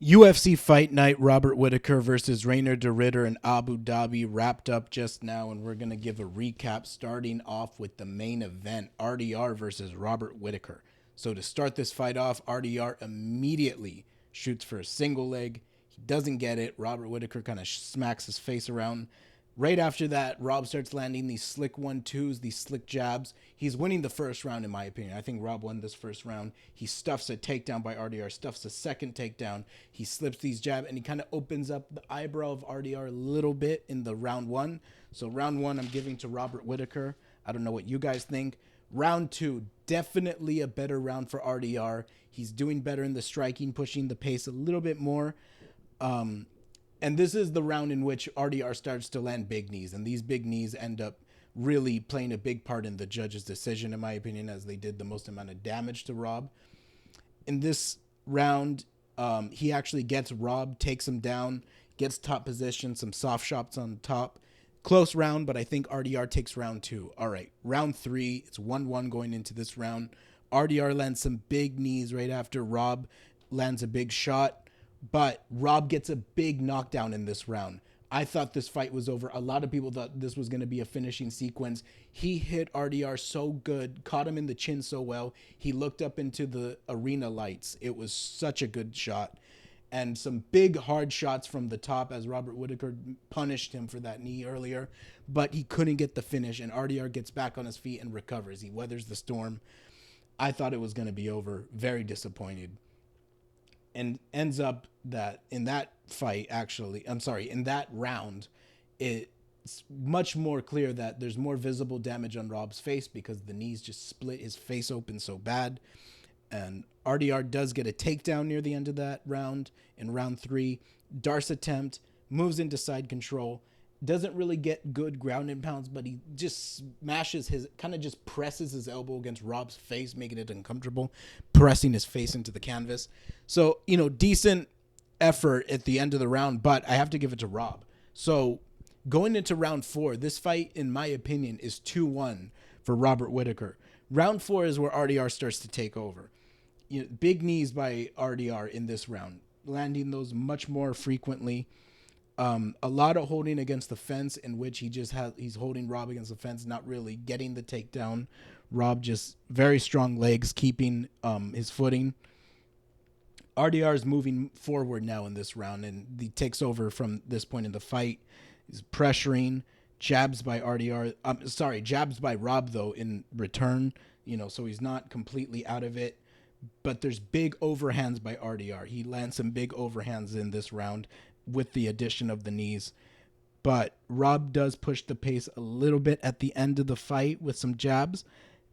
UFC Fight Night, Robert Whittaker versus Reinier de Ridder in Abu Dhabi wrapped up just now, and we're going to give a recap starting off with the main event, RDR versus Robert Whittaker. So to start this fight off, RDR immediately shoots for a single leg. He doesn't get it. Robert Whittaker kind of smacks his face around. Right after that, Rob starts landing these slick 1-2s, these slick jabs. He's winning the first round, in my opinion. I think Rob won this first round. He stuffs a takedown by RDR, stuffs a second takedown. He slips these jabs, and he kind of opens up the eyebrow of RDR a little bit in the round one. So round one, I'm giving to Robert Whittaker. I don't know what you guys think. Round two, definitely a better round for RDR. He's doing better in the striking, pushing the pace a little bit more. And this is the round in which RDR starts to land big knees, and these big knees end up really playing a big part in the judge's decision, in my opinion, as they did the most amount of damage to Rob. In this round, he actually gets Rob, takes him down, gets top position, some soft shots on top. Close round, but I think RDR takes round two. All right, round three, it's 1-1 going into this round. RDR lands some big knees right after Rob lands a big shot. But Rob gets a big knockdown in this round. I thought this fight was over. A lot of people thought this was going to be a finishing sequence. He hit RDR so good, caught him in the chin so well. He looked up into the arena lights. It was such a good shot. And some big hard shots from the top as Robert Whittaker punished him for that knee earlier. But he couldn't get the finish, and RDR gets back on his feet and recovers. He weathers the storm. I thought it was going to be over. Very disappointed. And ends up that in that fight, in that round, it's much more clear that there's more visible damage on Rob's face because the knees just split his face open so bad. And RDR does get a takedown near the end of that round. In round three, Darce attempt, moves into side control, doesn't really get good ground and pounds, but he just just presses his elbow against Rob's face, making it uncomfortable, pressing his face into the canvas. So, decent effort at the end of the round, but I have to give it to Rob. So going into round four, this fight, in my opinion, is 2-1 for Robert Whittaker. Round four is where RDR starts to take over. Big knees by RDR in this round, landing those much more frequently. A lot of holding against the fence, in which he's holding Rob against the fence, not really getting the takedown. Rob just very strong legs, keeping his footing. RDR is moving forward now in this round, and he takes over from this point in the fight. He's pressuring, jabs by RDR. Jabs by Rob though in return. So he's not completely out of it. But there's big overhands by RDR. He lands some big overhands in this round with the addition of the knees. But Rob does push the pace a little bit at the end of the fight with some jabs.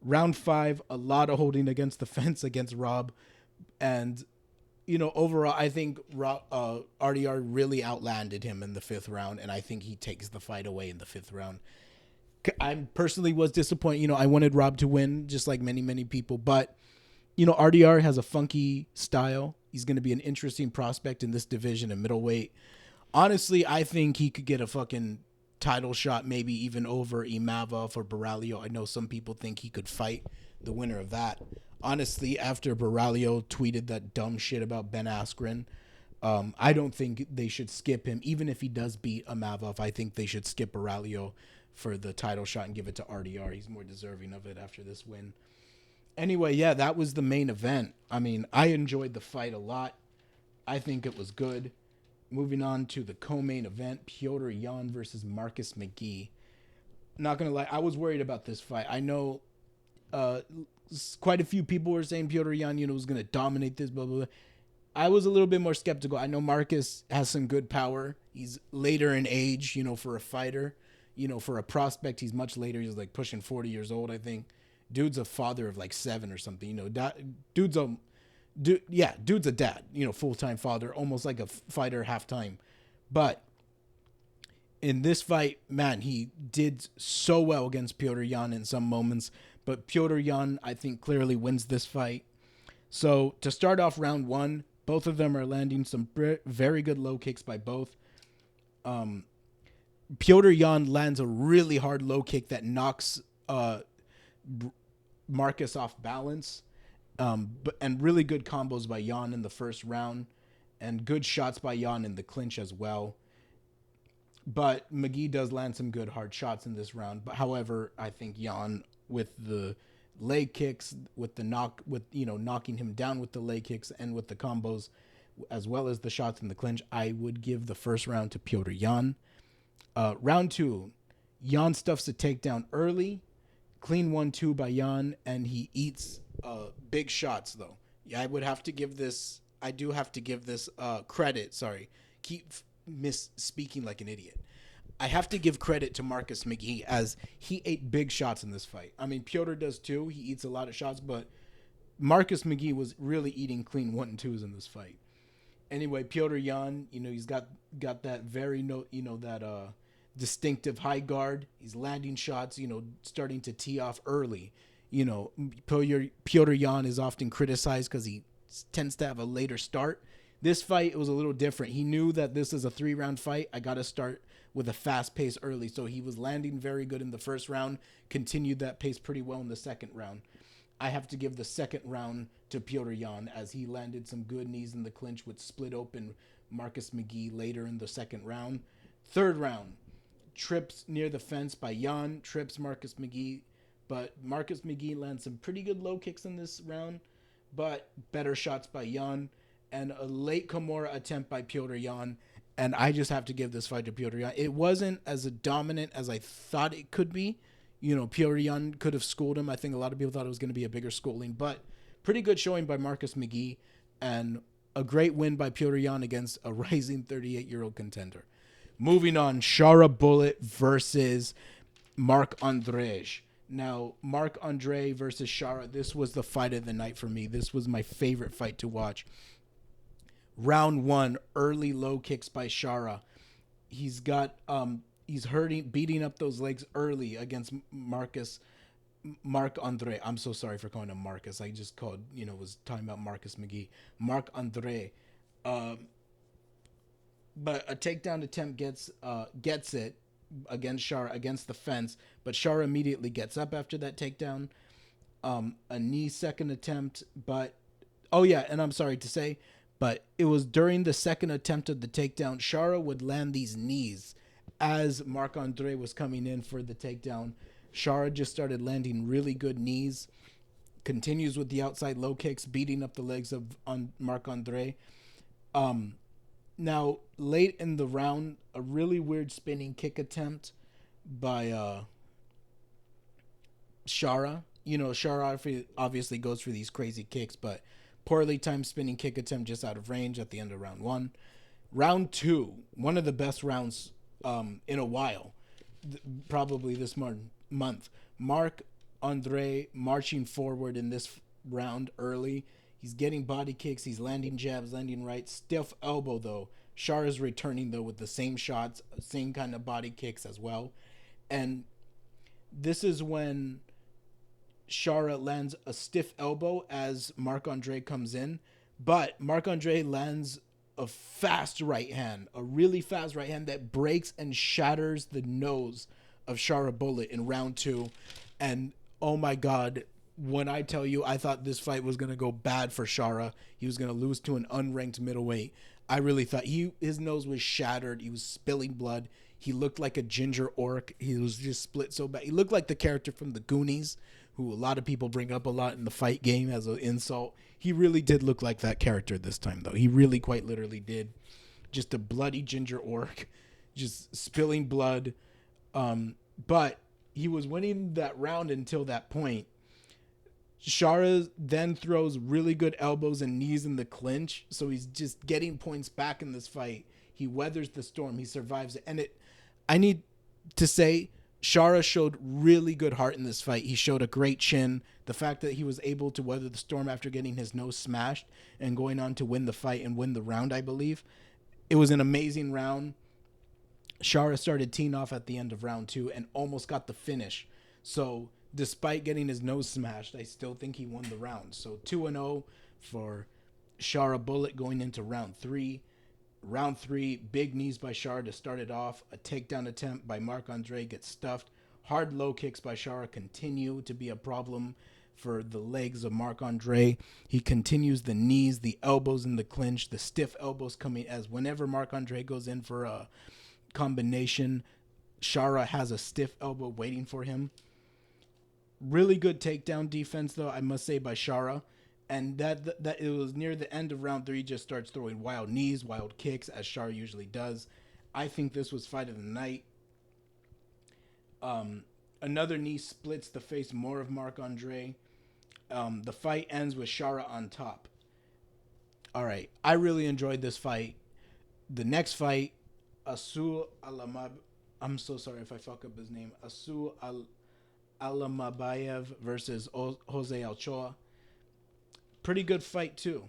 Round five, a lot of holding against the fence against Rob. And, overall, I think RDR really outlanded him in the fifth round. And I think he takes the fight away in the fifth round. I personally was disappointed. I wanted Rob to win, just like many, many people. But RDR has a funky style. He's going to be an interesting prospect in this division in middleweight. Honestly, I think he could get a fucking title shot, maybe even over Imavov or Baralio. I know some people think he could fight the winner of that. Honestly, after Baralio tweeted that dumb shit about Ben Askren, I don't think they should skip him. Even if he does beat Imavov, I think they should skip Baralio for the title shot and give it to RDR. He's more deserving of it after this win. Anyway, yeah, that was the main event. I mean, I enjoyed the fight a lot. I think it was good. Moving on to the co-main event, Petr Yan versus Marcus McGee. Not going to lie, I was worried about this fight. I know quite a few people were saying Petr Yan, was going to dominate this, blah, blah, blah. I was a little bit more skeptical. I know Marcus has some good power. He's later in age, for a fighter. For a prospect, he's much later. He's like pushing 40 years old, I think. Dude's a father of like 7 or something. Dude's a dad. Full-time father, almost like a fighter half-time. But in this fight, man, he did so well against Petr Yan in some moments. But Petr Yan, I think, clearly wins this fight. So to start off round one, both of them are landing some very good low kicks by both. Petr Yan lands a really hard low kick that knocks Marcus off balance. And really good combos by Yan in the first round. and good shots by Jan in the clinch as well. But McGee does land some good hard shots in this round. But however, I think Jan with the leg kicks, with the knock, with knocking him down with the leg kicks and with the combos, as well as the shots in the clinch, I would give the first round to Petr Yan. Round two, Jan stuffs a takedown early, clean 1-2 by Jan, and he eats big shots though. Yeah, I would have to give this. I do have to give this credit. Sorry, keep misspeaking like an idiot. I have to give credit to Marcus McGee as he ate big shots in this fight. I mean, Petr does too. He eats a lot of shots, but Marcus McGee was really eating clean 1-2s in this fight. Anyway, Petr Yan, he's got that very distinctive high guard. He's landing shots, starting to tee off early. Petr Yan is often criticized because he tends to have a later start. This fight, it was a little different. He knew that this is a 3-round fight. I got to start with a fast pace early. So he was landing very good in the first round, continued that pace pretty well in the second round. I have to give the second round to Petr Yan as he landed some good knees in the clinch, which split open Marcus McGee later in the second round. Third round, trips near the fence by Yan, trips Marcus McGee. But Marcus McGee lands some pretty good low kicks in this round, but better shots by Yan. And a late Kimura attempt by Petr Yan. And I just have to give this fight to Petr Yan. It wasn't as dominant as I thought it could be. Petr Yan could have schooled him. I think a lot of people thought it was going to be a bigger schooling. But pretty good showing by Marcus McGee. And a great win by Petr Yan against a rising 38-year-old contender. Moving on, Shara Bullet versus Marc-André. Now, Marc-André versus Shara, this was the fight of the night for me. This was my favorite fight to watch. Round one, early low kicks by Shara. He's beating up those legs early against Marc-André. I'm so sorry for calling him Marcus. I just was talking about Marcus McGee. Marc-André. But a takedown attempt gets it against Shara, against the fence. But Shara immediately gets up after that takedown. A knee second attempt. But, oh yeah, and I'm sorry to say, but it was during the second attempt of the takedown, Shara would land these knees as Marc-André was coming in for the takedown. Shara just started landing really good knees, continues with the outside low kicks, beating up the legs of Marc-André. Now, late in the round, a really weird spinning kick attempt by Shara. Shara obviously goes for these crazy kicks, but poorly timed spinning kick attempt just out of range at the end of round one. Round two, one of the best rounds in a while, probably this month. Marc-André marching forward in this round early. He's getting body kicks. He's landing jabs, landing right. Stiff elbow, though. Shara's returning, though, with the same shots, same kind of body kicks as well. And this is when Shara lands a stiff elbow as Marc-André comes in. But Marc-André lands a fast right hand, a really fast right hand that breaks and shatters the nose of Shara Bullet in round two. And, oh my God, when I tell you I thought this fight was going to go bad for Shara, he was going to lose to an unranked middleweight. I really thought his nose was shattered. He was spilling blood. He looked like a ginger orc. He was just split so bad. He looked like the character from the Goonies, who a lot of people bring up a lot in the fight game as an insult. He really did look like that character this time, though. He really quite literally did. Just a bloody ginger orc, just spilling blood. But he was winning that round until that point. Shara then throws really good elbows and knees in the clinch, so he's just getting points back in this fight. He weathers the storm. He survives it. And I need to say, Shara showed really good heart in this fight. He showed a great chin. The fact that he was able to weather the storm after getting his nose smashed and going on to win the fight and win the round, I believe. It was an amazing round. Shara started teeing off at the end of round two and almost got the finish. So despite getting his nose smashed, I still think he won the round. So 2-0 for Shara Bullet going into round three. Round three, big knees by Shara to start it off. A takedown attempt by Marc-André gets stuffed. Hard low kicks by Shara continue to be a problem for the legs of Marc-Andre. He continues the knees, the elbows in the clinch, the stiff elbows coming as whenever Marc-Andre goes in for a combination, Chara has a stiff elbow waiting for him. Really good takedown defense, though, I must say, by Chara. And that it was near the end of round 3, just starts throwing wild knees, wild kicks, as Chara usually does. I think this was fight of the night. Another knee splits the face more of Marc-Andre. The fight ends with Chara on top. All right, I really enjoyed this fight. The next fight, Asul Alamab. I'm so sorry if I fuck up his name. Alamabayev versus Jose Ochoa. Pretty good fight too.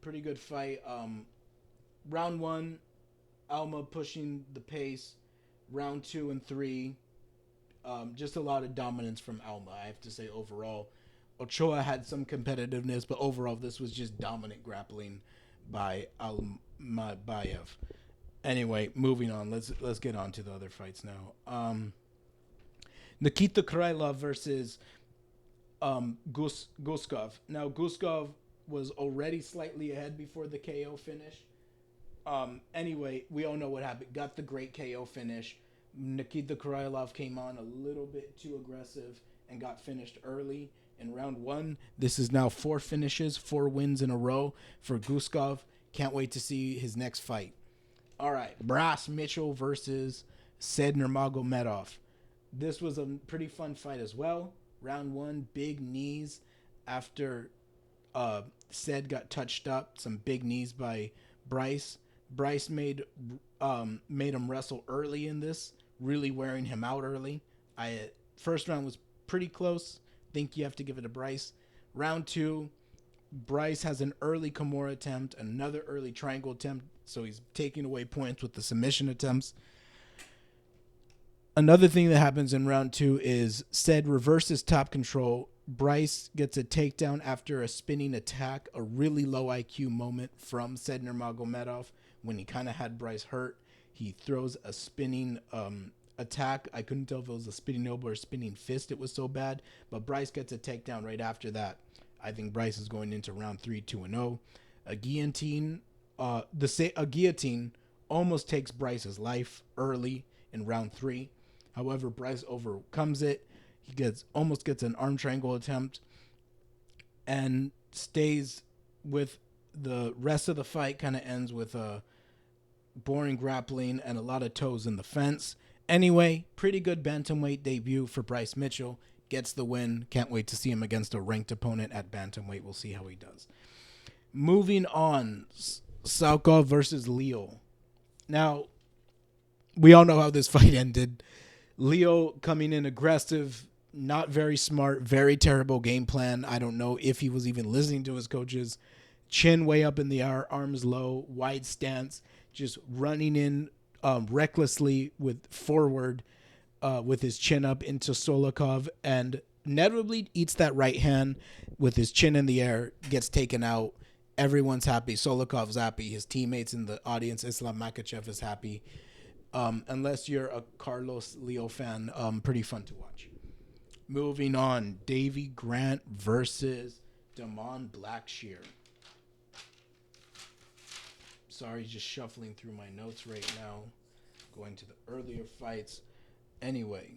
Pretty good fight. Round 1, Alma pushing the pace. Round 2 and 3, just a lot of dominance from Alma, I have to say. Overall, Ochoa had some competitiveness, but overall this was just dominant grappling by Almabayev. Anyway, moving on. Let's get on to the other fights now. Nikita Krylov versus Guskov. Now, Guskov was already slightly ahead before the KO finish. Anyway, we all know what happened. Got the great KO finish. Nikita Krylov came on a little bit too aggressive and got finished early in round 1. This is now 4 finishes, 4 wins in a row for Guskov. Can't wait to see his next fight. All right, Bryce Mitchell versus Said Nurmagomedov. This was a pretty fun fight as well. Round 1, big knees after Said got touched up. Some big knees by Bryce. Bryce made him wrestle early in this, really wearing him out early. First round was pretty close. Think you have to give it to Bryce. Round 2, Bryce has an early Kimura attempt, another early triangle attempt, so he's taking away points with the submission attempts. Another thing that happens in round 2 is Said reverses top control. Bryce gets a takedown after a spinning attack, a really low IQ moment from Said Nurmagomedov when he kind of had Bryce hurt. He throws a spinning attack. I couldn't tell if it was a spinning elbow or spinning fist. It was so bad, but Bryce gets a takedown right after that. I think Bryce is going into round 3 2-0. A guillotine almost takes Bryce's life early in round 3. However, Bryce overcomes it. He almost gets an arm triangle attempt and stays with the rest of the fight. Kind of ends with a boring grappling and a lot of toes in the fence. Anyway, pretty good bantamweight debut for Bryce Mitchell. Gets the win. Can't wait to see him against a ranked opponent at bantamweight. We'll see how he does. Moving on, Salkov versus Leo. Now, we all know how this fight ended. Leo coming in aggressive, not very smart, very terrible game plan. I don't know if he was even listening to his coaches. Chin way up in the air, arms low, wide stance, just running in recklessly forward with his chin up into Solikov, and inevitably eats that right hand with his chin in the air, gets taken out. Everyone's happy. Solikov's happy. His teammates in the audience, Islam Makhachev, is happy. Unless you're a Carlos Leo fan, pretty fun to watch. Moving on, Davy Grant versus Damon Blackshear. Sorry, just shuffling through my notes right now, going to the earlier fights. Anyway,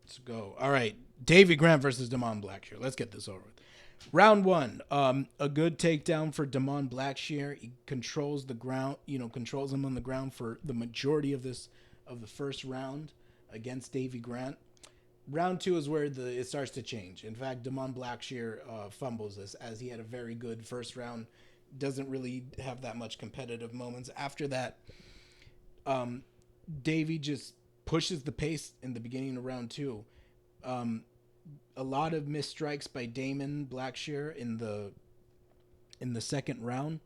let's go. All right, Davy Grant versus Damon Blackshear. Let's get this over with. Round 1, a good takedown for Damon Blackshear. He controls the ground, controls him on the ground for the majority of the first round against Davy Grant. Round 2 is where it starts to change. In fact, Damon Blackshear fumbles this, as he had a very good first round. Doesn't really have that much competitive moments. After that, Davy just pushes the pace in the beginning of round 2. A lot of missed strikes by Damon Blackshear in the second round.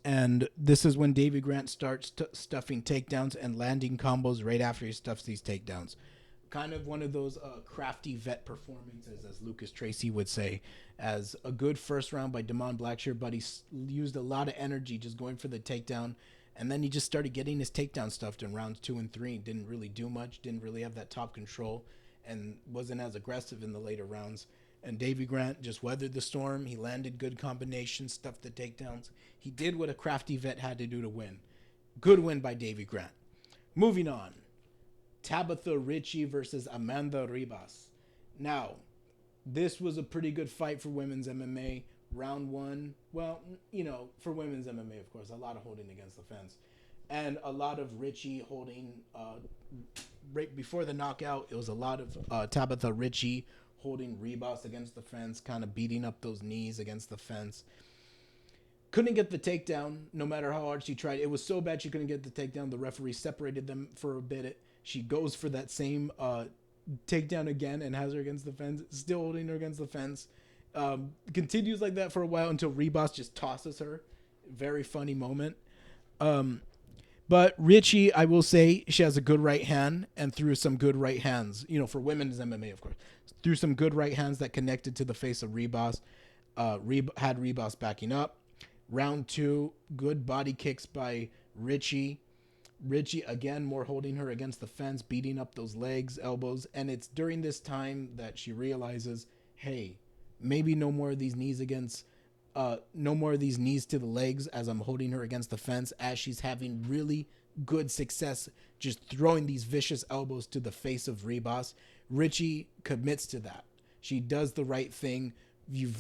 And this is when Davy Grant starts stuffing takedowns and landing combos right after he stuffs these takedowns. Kind of one of those crafty vet performances, as Lucas Tracy would say, as a good first round by Damon Blackshear, but he used a lot of energy just going for the takedown And then he just started getting his takedown stuffed in rounds 2 and 3. Didn't really do much. Didn't really have that top control, and wasn't as aggressive in the later rounds. And Davy Grant just weathered the storm. He landed good combinations, stuffed the takedowns. He did what a crafty vet had to do to win. Good win by Davy Grant. Moving on. Tabitha Ricci versus Amanda Ribas. Now, this was a pretty good fight for women's MMA. Round 1, well, for women's MMA, of course, a lot of holding against the fence. And a lot of Ricci holding, right before the knockout, it was a lot of Tabitha Ricci holding Ribas against the fence, kind of beating up those knees against the fence. Couldn't get the takedown, no matter how hard she tried. It was so bad she couldn't get the takedown. The referee separated them for a bit. She goes for that same takedown again and has her against the fence, still holding her against the fence. Continues like that for a while until Ribas just tosses her. Very funny moment. But Ricci, I will say, she has a good right hand and threw some good right hands, for women's MMA, of course. Threw some good right hands that connected to the face of Ribas. Had Ribas backing up. Round 2, good body kicks by Ricci. Ricci, again, more holding her against the fence, beating up those legs, elbows. And it's during this time that she realizes, hey, maybe no more of these knees no more of these knees to the legs as I'm holding her against the fence, as she's having really good success just throwing these vicious elbows to the face of Ribas. Ricci commits to that. She does the right thing. You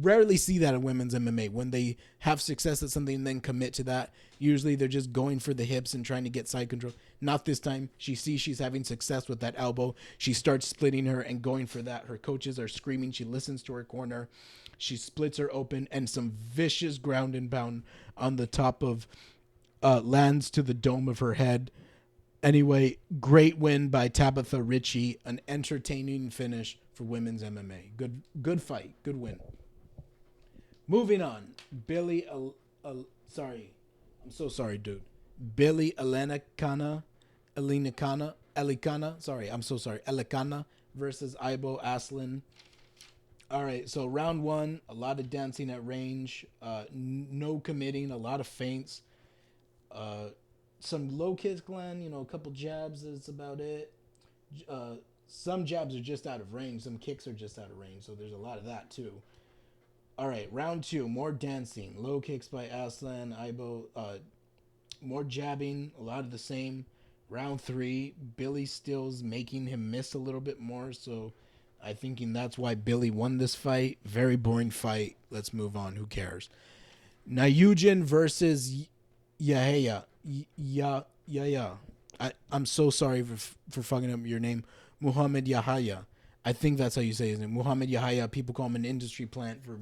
rarely see that in women's MMA. When they have success at something and then commit to that, usually they're just going for the hips and trying to get side control. Not this time. She sees she's having success with that elbow. She starts splitting her and going for that. Her coaches are screaming. She listens to her corner. She splits her open, and some vicious ground and pound on the top of lands to the dome of her head. Anyway, great win by Tabitha Ricci. An entertaining finish for women's MMA. Good fight. Good win. Moving on. Billy Elikana versus Ibo Aslan. All right, so round 1, a lot of dancing at range, no committing, a lot of feints, some low kicks, Glenn, a couple jabs, that's about it. Some jabs are just out of range, some kicks are just out of range, so there's a lot of that too. All right, round 2, more dancing, low kicks by Aslan, Ibo, more jabbing, a lot of the same. Round 3, Billy Stills making him miss a little bit more, so I'm thinking that's why Billy won this fight. Very boring fight. Let's move on. Who cares? Nayujin versus Yahya. I'm so sorry for fucking up your name. Muhammad Yahya. I think that's how you say his name. Muhammad Yahya. People call him an industry plant for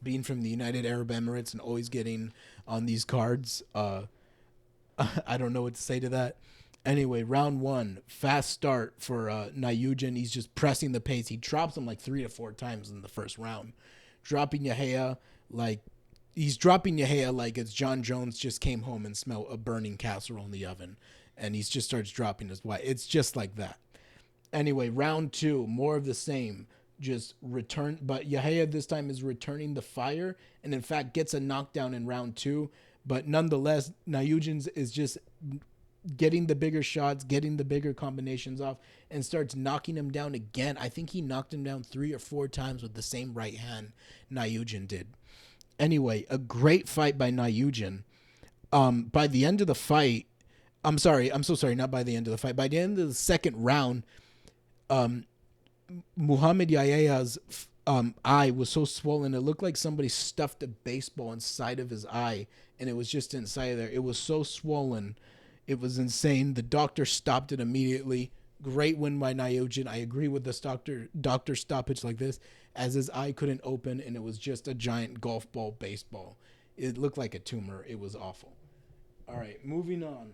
being from the United Arab Emirates and always getting on these cards. I don't know what to say to that. Anyway, round 1, fast start for Nayujin. He's just pressing the pace. He drops him like 3 to 4 times in the first round. Dropping Yahya like it's John Jones just came home and smelled a burning casserole in the oven. And he just starts dropping his wife. It's just like that. Anyway, round 2, more of the same. Just return. But Yahya this time is returning the fire. And in fact, gets a knockdown in round 2. But nonetheless, Nayujin is just getting the bigger shots, getting the bigger combinations off, and starts knocking him down again. I think he knocked him down 3 or 4 times with the same right hand Nayujin did. Anyway, a great fight by Nayujin. By the end of the fight, I'm so sorry, not by the end of the fight. By the end of the second round, Muhammad Yahya's eye was so swollen, it looked like somebody stuffed a baseball inside of his eye, and it was just inside there. It was so swollen. It was insane. The doctor stopped it immediately. Great win by Nayujin. I agree with this doctor stoppage like this, as his eye couldn't open, and it was just a giant golf ball baseball. It looked like a tumor. It was awful. All right, moving on.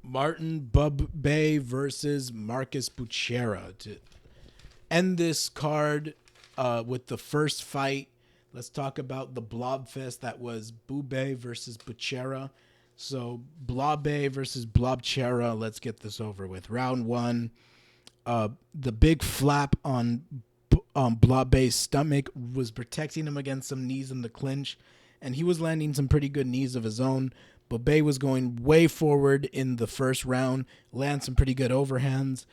Martin Bubbe versus Marcus Buchera. To end this card with the first fight, let's talk about the blobfest that was Bubbe versus Buchera. So Blobbe versus Blobchera. Let's get this over with. Round 1, the big flap on Blobbe's stomach was protecting him against some knees in the clinch, and he was landing some pretty good knees of his own. Boubet was going way forward in the first round, lands some pretty good overhands.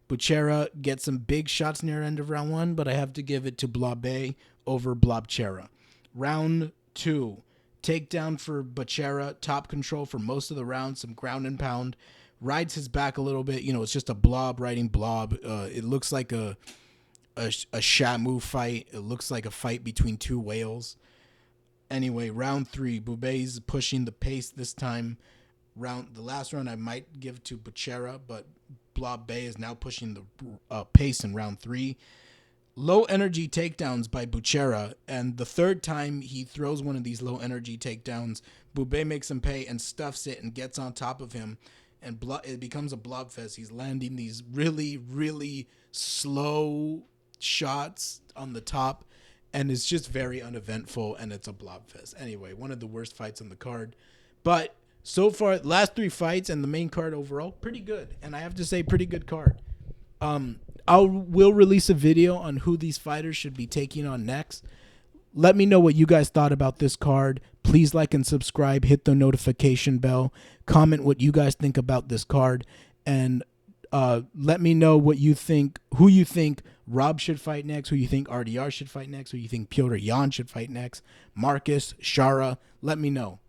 Buchecha gets some big shots near end of round 1, but I have to give it to Boubet over Buchecha. Round 2, takedown for Buchecha, top control for most of the round, some ground and pound. Rides his back a little bit. It's just a blob riding blob. It looks like a Shamu fight. It looks like a fight between two whales. Anyway, round 3, Boubet's pushing the pace this time. The last round I might give to Buchecha, but Boubet is now pushing the pace in round 3. Low energy takedowns by Buchecha, and the third time he throws one of these low energy takedowns, Boubet makes him pay and stuffs it and gets on top of him, and it becomes a blob fest. He's landing these really, really slow shots on the top, and it's just very uneventful, and it's a blob fest. Anyway, one of the worst fights on the card, but so far, last 3 fights and the main card overall, pretty good. And I have to say, pretty good card. We'll release a video on who these fighters should be taking on next. Let me know what you guys thought about this card. Please like and subscribe. Hit the notification bell. Comment what you guys think about this card. And let me know what you think, who you think Rob should fight next, who you think RDR should fight next, who you think Piotr Jan should fight next, Marcus, Shara. Let me know.